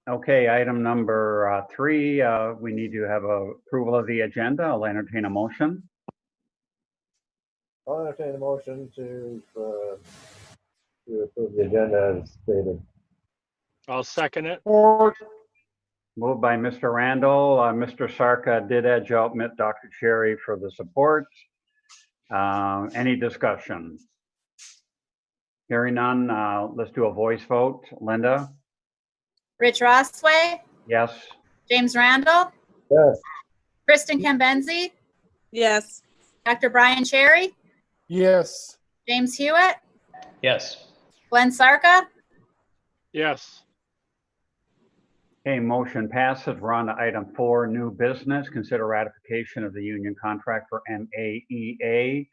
Okay, item number 3, we need to have a approval of the agenda. I'll entertain a motion. I'll entertain a motion to approve the agenda as stated. I'll second it. Moved by Mr. Randall. Mr. Sarka did edge out Dr. Cherry for the support. Any discussion? Hearing none, let's do a voice vote. Linda? Rich Rossway, Yes. James Randall, Yes. Kristen Cambenzi, Yes. Dr. Brian Cherry, Yes. James Hewitt, Yes. Glenn Sarka, Yes. Okay, motion passes. We're on to item 4, new business. Consider ratification of the union contract for MAEA.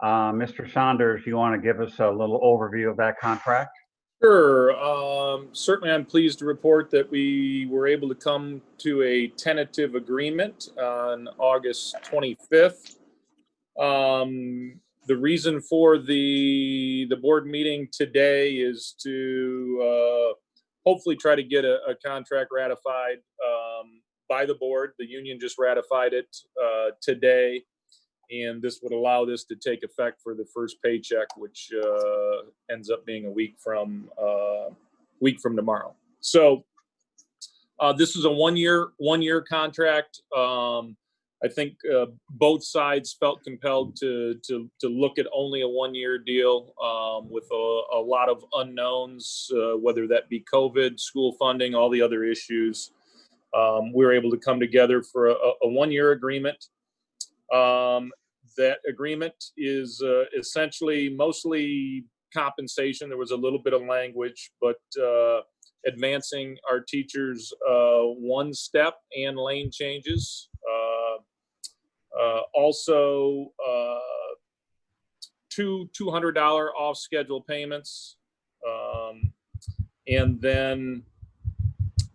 Mr. Saunders, you want to give us a little overview of that contract? Sure. Certainly, I'm pleased to report that we were able to come to a tentative agreement on August 25th. The reason for the board meeting today is to hopefully try to get a contract ratified by the board. The union just ratified it today, and this would allow this to take effect for the first paycheck, which ends up being a week from tomorrow. So this is a one-year contract. I think both sides felt compelled to look at only a one-year deal with a lot of unknowns, whether that be COVID, school funding, all the other issues. We were able to come together for a one-year agreement. That agreement is essentially mostly compensation. There was a little bit of language, but advancing our teachers one step and lane changes. Also, two $200 off schedule payments, and then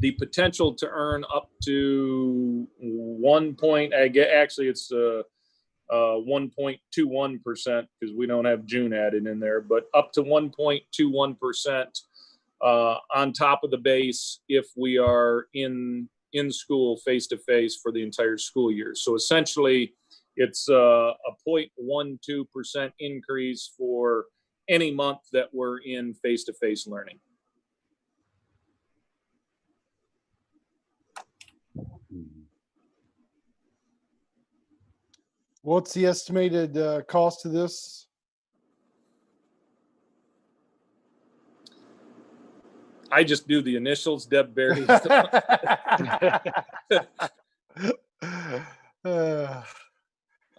the potential to earn up to 1.21% because we don't have June added in there, but up to 1.21% on top of the base if we are in school face-to-face for the entire school year. So essentially, it's a 0.12% increase for any month that we're in face-to-face learning. What's the estimated cost of this? I just do the initials, Deb Berry.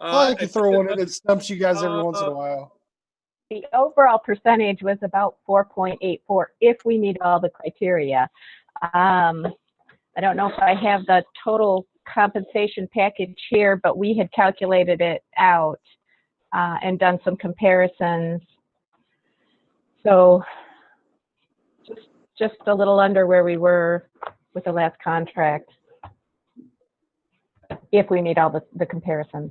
I like to throw one in that stumps you guys every once in a while. The overall percentage was about 4.84 if we meet all the criteria. I don't know if I have the total compensation package here, but we had calculated it out and done some comparisons. So just a little under where we were with the last contract, if we meet all the comparisons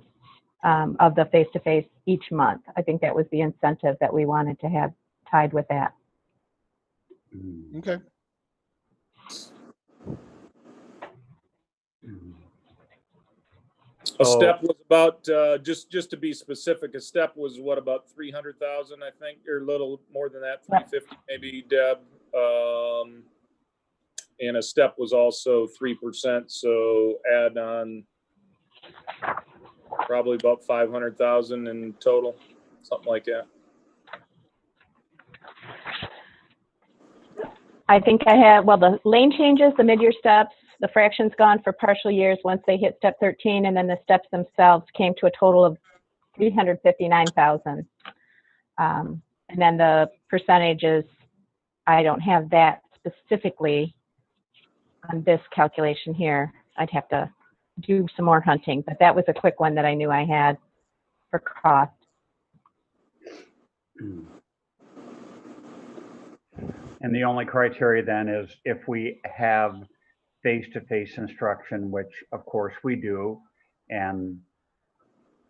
of the face-to-face each month. I think that was the incentive that we wanted to have tied with that. Okay. A step was about just to be specific. A step was what, about 300,000, I think, or a little more than that, 350 maybe, Deb. And a step was also 3%. So add on probably about 500,000 in total, something like that. I think I have, well, the lane changes, the mid-year steps, the fractions gone for partial years once they hit step 13, and then the steps themselves came to a total of 359,000. And then the percentages, I don't have that specifically on this calculation here. I'd have to do some more hunting, but that was a quick one that I knew I had for cost. And the only criteria then is if we have face-to-face instruction, which of course we do, and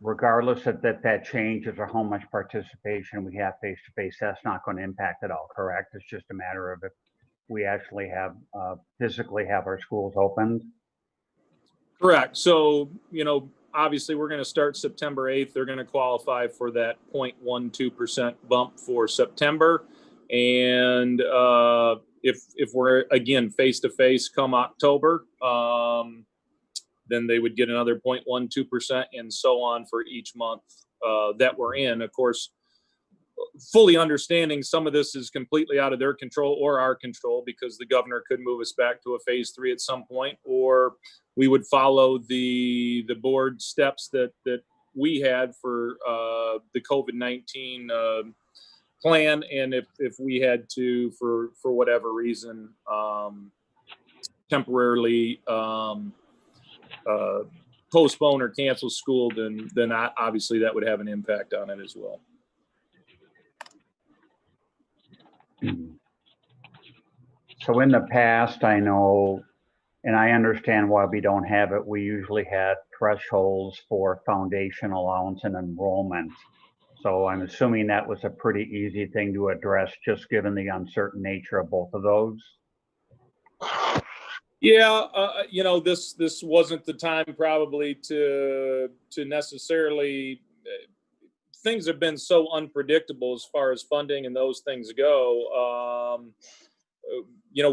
regardless of that changes or how much participation we have face-to-face, that's not going to impact at all, correct? It's just a matter of we actually have, physically have our schools opened. Correct. So, obviously, we're going to start September 8th. They're going to qualify for that 0.12% bump for September. And if we're, again, face-to-face come October, then they would get another 0.12% and so on for each month that we're in. Of course, fully understanding some of this is completely out of their control or our control, because the governor could move us back to a phase 3 at some point, or we would follow the board steps that we had for the COVID-19 plan. And if we had to, for whatever reason, temporarily postpone or cancel school, then obviously that would have an impact on it as well. So in the past, I know, and I understand why we don't have it, we usually had thresholds for foundation allowance and enrollment. So I'm assuming that was a pretty easy thing to address, just given the uncertain nature of both of those. Yeah, this wasn't the time probably to necessarily. Things have been so unpredictable as far as funding and those things go.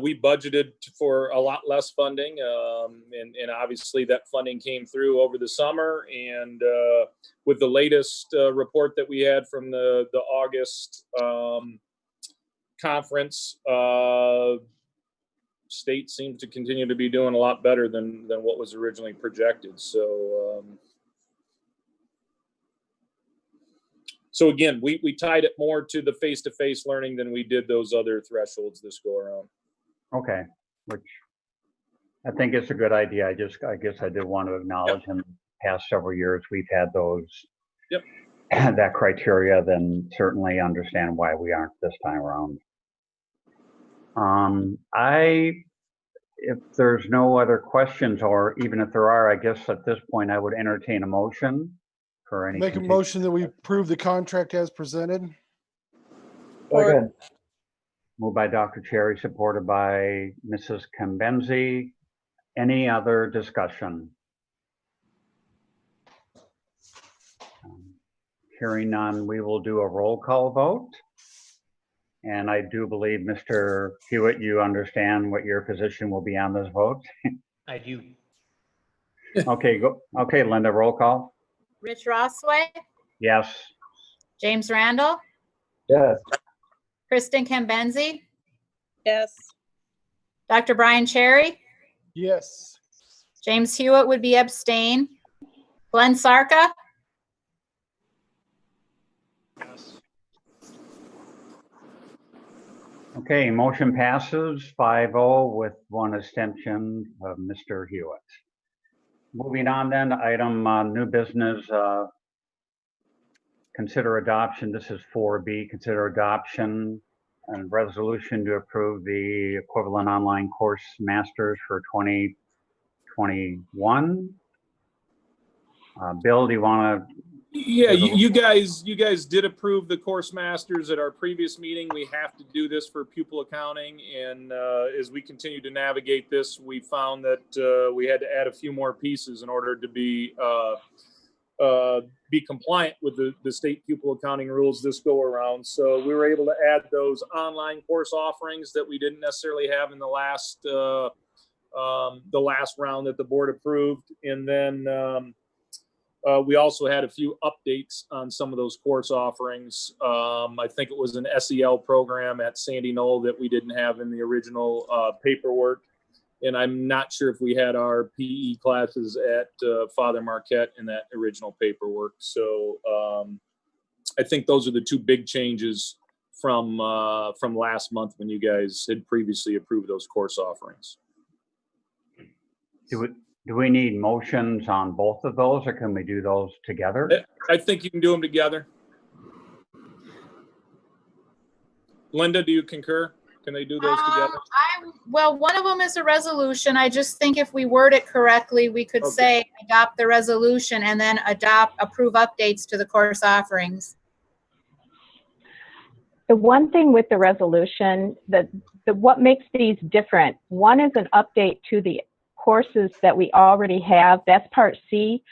We budgeted for a lot less funding, and obviously that funding came through over the summer. And with the latest report that we had from the August conference, state seems to continue to be doing a lot better than what was originally projected. So again, we tied it more to the face-to-face learning than we did those other thresholds this go around. Okay, which I think is a good idea. I guess I did want to acknowledge in the past several years, we've had those, that criteria, then certainly understand why we aren't this time around. If there's no other questions, or even if there are, I guess at this point, I would entertain a motion for any. Make a motion that we approve the contract as presented. Second. Moved by Dr. Cherry, supported by Mrs. Kembenzi. Any other discussion? Hearing none, we will do a roll call vote. And I do believe, Mr. Hewitt, you understand what your position will be on this vote? I do. Okay, okay, Linda, roll call. Rich Rossway, Yes. James Randall, Yes. Kristen Kembenzi, Yes. Dr. Brian Cherry, Yes. James Hewitt would be abstain, Glenn Sarka, Yes. Okay, motion passes 5-0 with one abstention of Mr. Hewitt. Moving on then, item new business, consider adoption. This is 4B, consider adoption and resolution to approve the equivalent online course masters for 2021. Bill, do you want to? Yeah, you guys did approve the course masters at our previous meeting. We have to do this for pupil accounting, and as we continue to navigate this, we found that we had to add a few more pieces in order to be compliant with the state pupil accounting rules this go around. So we were able to add those online course offerings that we didn't necessarily have in the last round that the board approved, and then we also had a few updates on some of those course offerings. I think it was an SEL program at Sandy Knoll that we didn't have in the original paperwork. And I'm not sure if we had our PE classes at Father Marquette in that original paperwork. So I think those are the two big changes from last month when you guys had previously approved those course offerings. Do we need motions on both of those, or can we do those together? I think you can do them together. Linda, do you concur? Can they do those together? Well, one of them is a resolution. I just think if we word it correctly, we could say adopt the resolution and then approve updates to the course offerings. The one thing with the resolution, that what makes these different, one is an update to the courses that we already have. That's part C.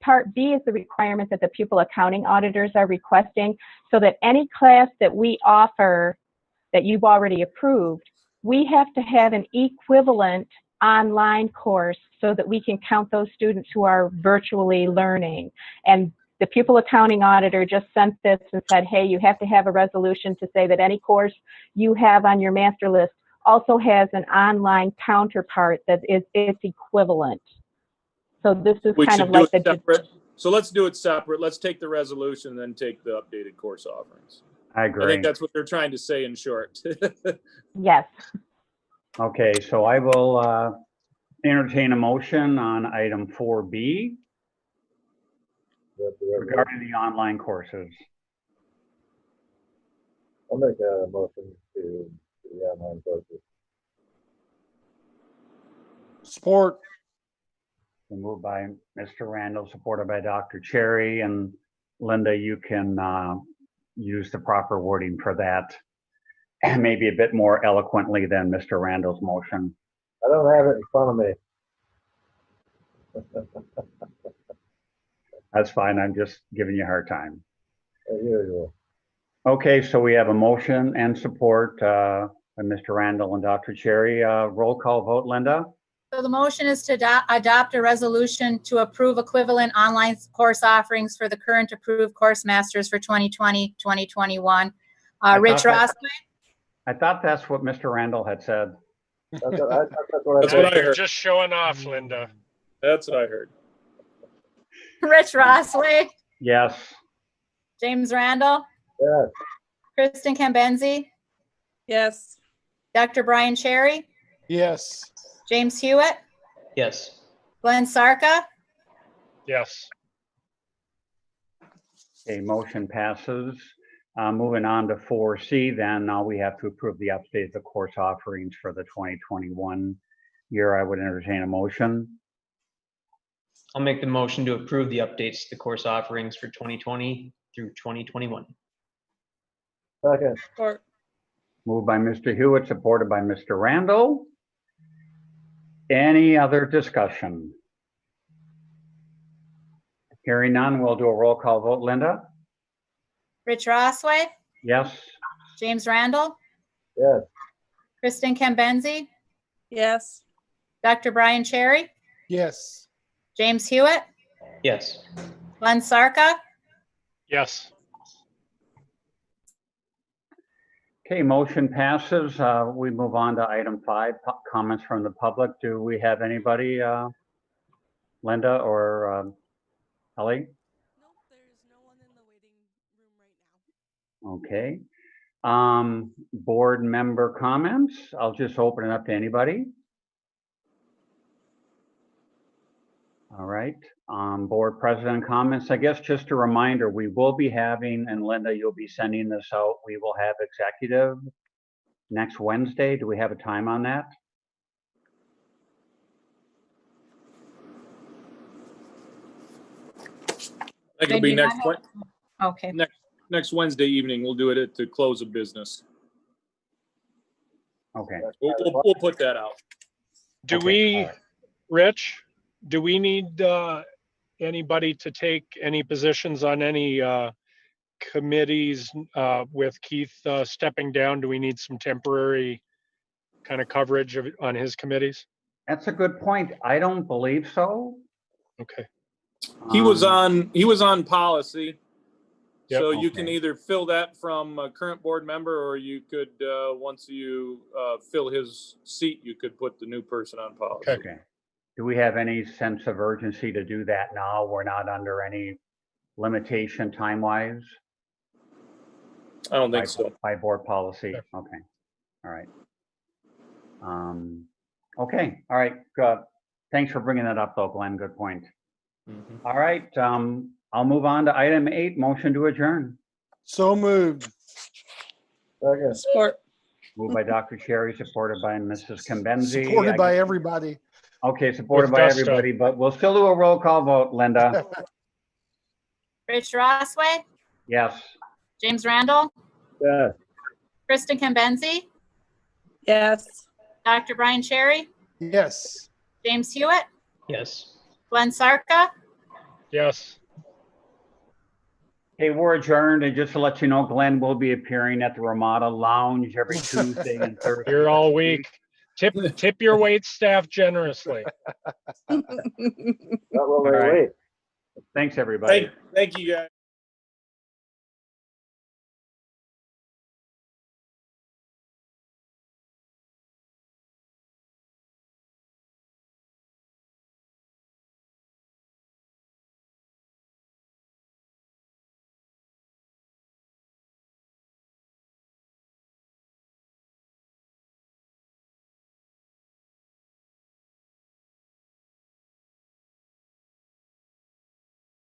Part B is the requirement that the pupil accounting auditors are requesting, so that any class that we offer that you've already approved, we have to have an equivalent online course so that we can count those students who are virtually learning. And the pupil accounting auditor just sent this and said, hey, you have to have a resolution to say that any course you have on your master list also has an online counterpart that is its equivalent. So this is We kind should of do like it the, separate. So let's do it separate. Let's take the resolution, then take the updated course offerings. I I agree. think that's what they're trying to say in short. yes. Okay, so I will entertain a motion on item 4B regarding the online courses. I'll make a motion to the online courses. Support. Moved by Mr. Randall, supported by Dr. Cherry, and Linda, you can use the proper wording for that, and maybe a bit more eloquently than Mr. Randall's motion. I don't have it in front of me. That's fine, I'm just giving you a hard time. As usual. Okay, so we have a motion and support by Mr. Randall and Dr. Cherry. Roll call vote, Linda? So the motion is to adopt a resolution to approve equivalent online course offerings for the current approved course masters for 2020, 2021. Rich thought Rossway, I thought that's what Mr. Randall had said. That's what I That's what I You're heard. just showing off, Linda. That's what I heard. Rich Rossway, Yes. James Randall, Yes, Kristen Cambenzi, Yes. Dr. Brian Cherry, Yes. James Hewitt, Yes. Glenn Sarka, Yes. Okay, motion passes. Moving on to 4C, then now we have to approve the update of the course offerings for the 2021 year. I would entertain a motion. I'll make the motion to approve the updates to the course offerings for 2020 through 2021. second, Support. Moved by Mr. Hewitt, supported by Mr. Randall. Any other discussion? Hearing none, we'll do a roll call vote. Linda? Rich Rossway, Yes. James Randall, yes, Kristen Cambenzi, Yes. Dr. Brian Cherry, Yes. James Hewitt, Yes. Glenn Sarka, Yes. Okay, motion passes. We move on to item 5, comments from the public. Do we have anybody, Linda or Ellie? Nope, there's no one in the waiting room right now. Okay. Board member comments. I'll just open it up to anybody. All right. Board president comments. I guess just a reminder, we will be having, and Linda, you'll be sending this out. We will have executive next Wednesday. Do we have a time on that? I think it'll be Maybe next, not. Okay. next Wednesday evening. We'll do it at the close of business. Okay. We'll put that out. Do Okay, we, all right. Rich, do we need anybody to take any positions on any committees with Keith stepping down? Do we need some temporary kind of coverage on his committees? That's a good point. I don't believe so. Okay. He was Um, on policy. Yep. So you can Okay. either fill that from a current board member, or you could, once you fill his seat, you could put the new person on policy. Okay. Okay. Do we have any sense of urgency to do that now? We're not under any limitation time-wise? I don't think so. By board policy? Yeah. Okay, all right. Okay, all right, good. Thanks for bringing that up though, Glenn, good point. Mhm. All right, I'll move on to item 8, motion to adjourn. So moved. second, Support. Moved by Dr. Cherry, supported by Mrs. Cambenzi. Supported by everybody. Okay, supported With by gusto. everybody, but we'll still do a roll call vote, Linda. Rich Rossway, Yes. James Randall, yes. Kristen Cambenzi, Yes. Dr. Brian Cherry, Yes. James Hewitt, Yes. Glenn Sarka. Yes. Hey, we're adjourned, and just to let you know, Glenn will be appearing at the Ramada Lounge every Tuesday and Thursday. Here all this week. Tip your wait staff generously. Not while All they right. wait. Thanks, everybody. Thank you, guys.